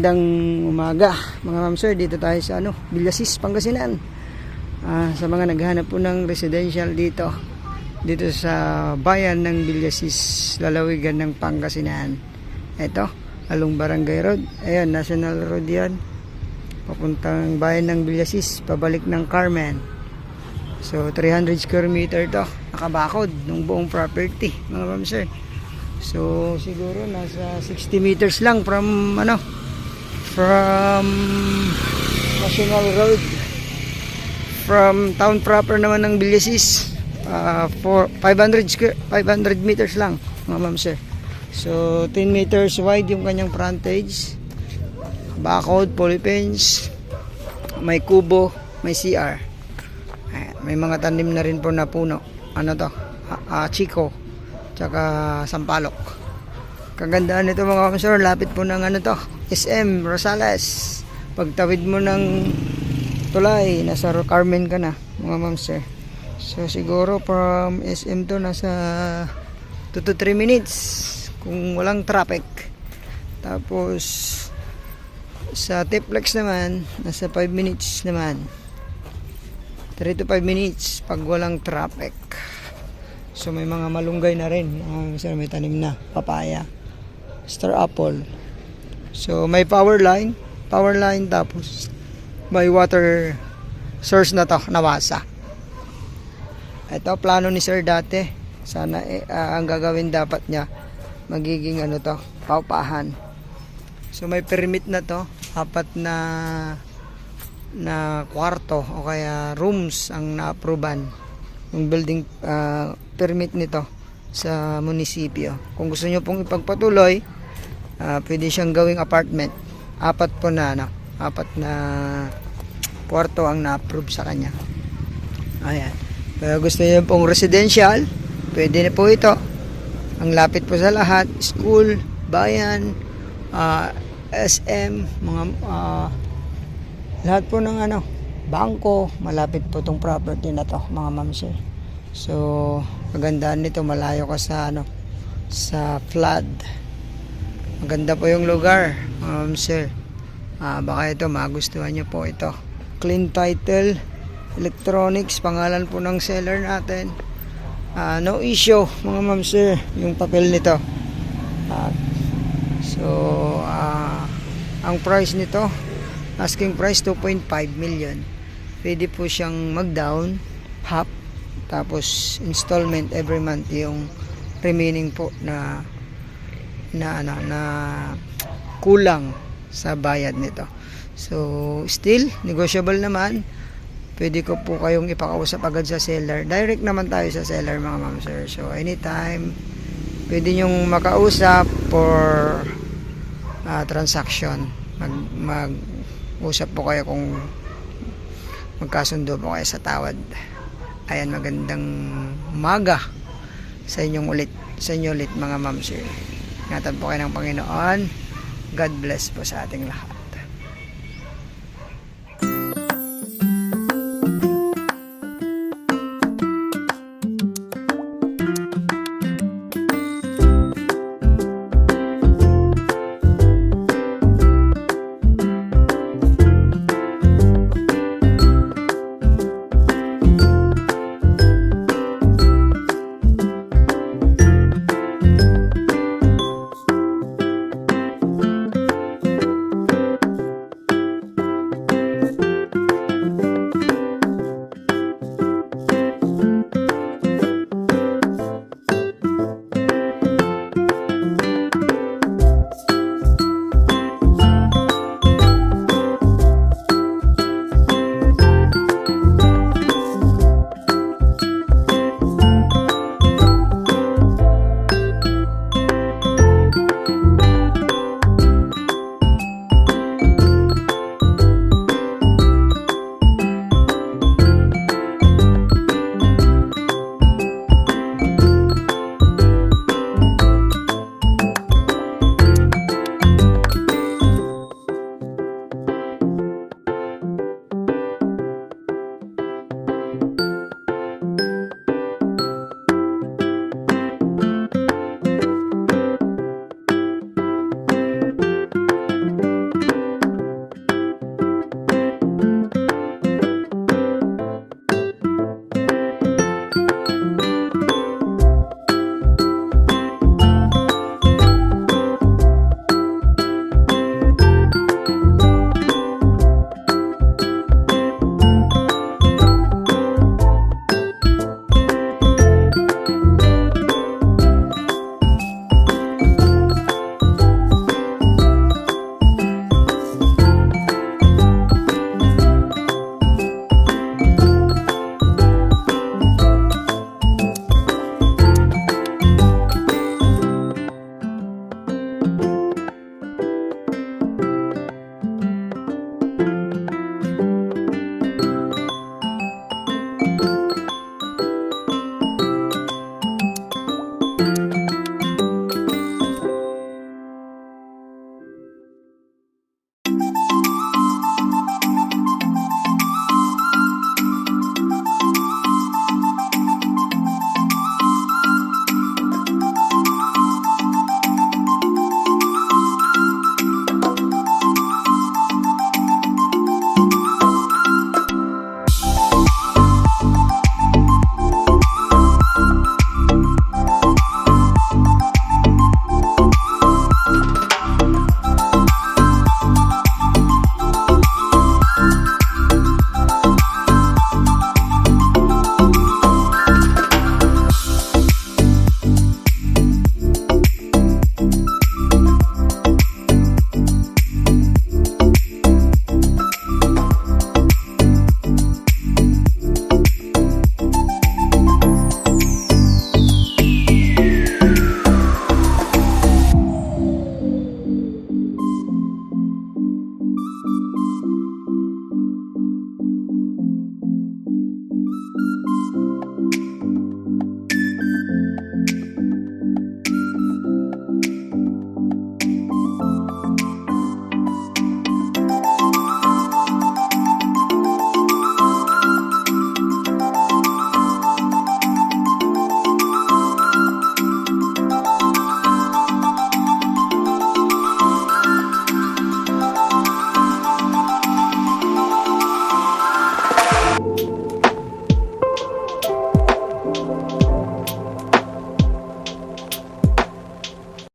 Magandang umaga mga ma'am sir, dito tayo sa Villasis, Pangasinan. Sa mga naghahanap po ng residential dito sa bayan ng Villasis, lalawigan ng Pangasinan. Ito, along Barangay Road. Ayan, National Road yan, papuntang bayan ng Villasis, pabalik ng Carmen. So 300 square meter to, nakabakod ng buong property mga ma'am sir. So siguro nasa 60 meters lang from National Road, from town proper naman ng Villasis. For 500 meters lang mga ma'am sir. So 10 meters wide yung kanyang frontage, bakod, polypens, may kubo, may CR. May mga tanim na rin po na puno. Chico tsaka sampalok. Kagandaan nito mga ma'am sir, lapit po ng SM Rosales. Pagtawid mo ng tulay, nasa Carmen ka na mga ma'am sir. So siguro from SM to nasa 2 to 3 minutes kung walang traffic. Tapos sa Tiplex naman nasa 5 minutes naman, 3 to 5 minutes pag walang traffic. So may mga malunggay na rin sir, may tanim na papaya, star apple. So may power line tapos may water source na to, nawasa. Ito plano ni sir dati, sana ang gagawin dapat niya magiging paupahan. So may permit na to, 4 na kwarto o kaya rooms ang na-approvean yung building permit nito sa munisipyo. Kung gusto nyo pong ipagpatuloy, pwede siyang gawing apartment. 4 na kwarto ang na-approve sa kanya. Ayan. Kaya gusto nyo pong residential, pwede na po ito. Ang lapit po sa lahat, school, bayan, SM, mga lahat po ng bangko, malapit po itong property na to mga ma'am sir. So kagandaan nito, malayo ka sa flood. Maganda po yung lugar mga ma'am sir. Baka ito magustuhan nyo po ito. Clean title, electronics, pangalan po ng seller natin. No issue mga ma'am sir yung papel nito. Ang price nito, asking price 2.5 million. Pwede po siyang mag-down half, tapos installment every month yung remaining po na kulang sa bayad nito. So still negotiable naman. Pwede ko po kayong ipakausap agad sa seller. Direct naman tayo sa seller mga ma'am sir. So anytime pwede nyong makausap for transaction. Mag-usap po kayo kung magkasundo po kayo sa tawad. Ayan, magandang umaga sa inyo ulit mga ma'am sir. Ingatan po kayo ng Panginoon. God bless po sa ating lahat.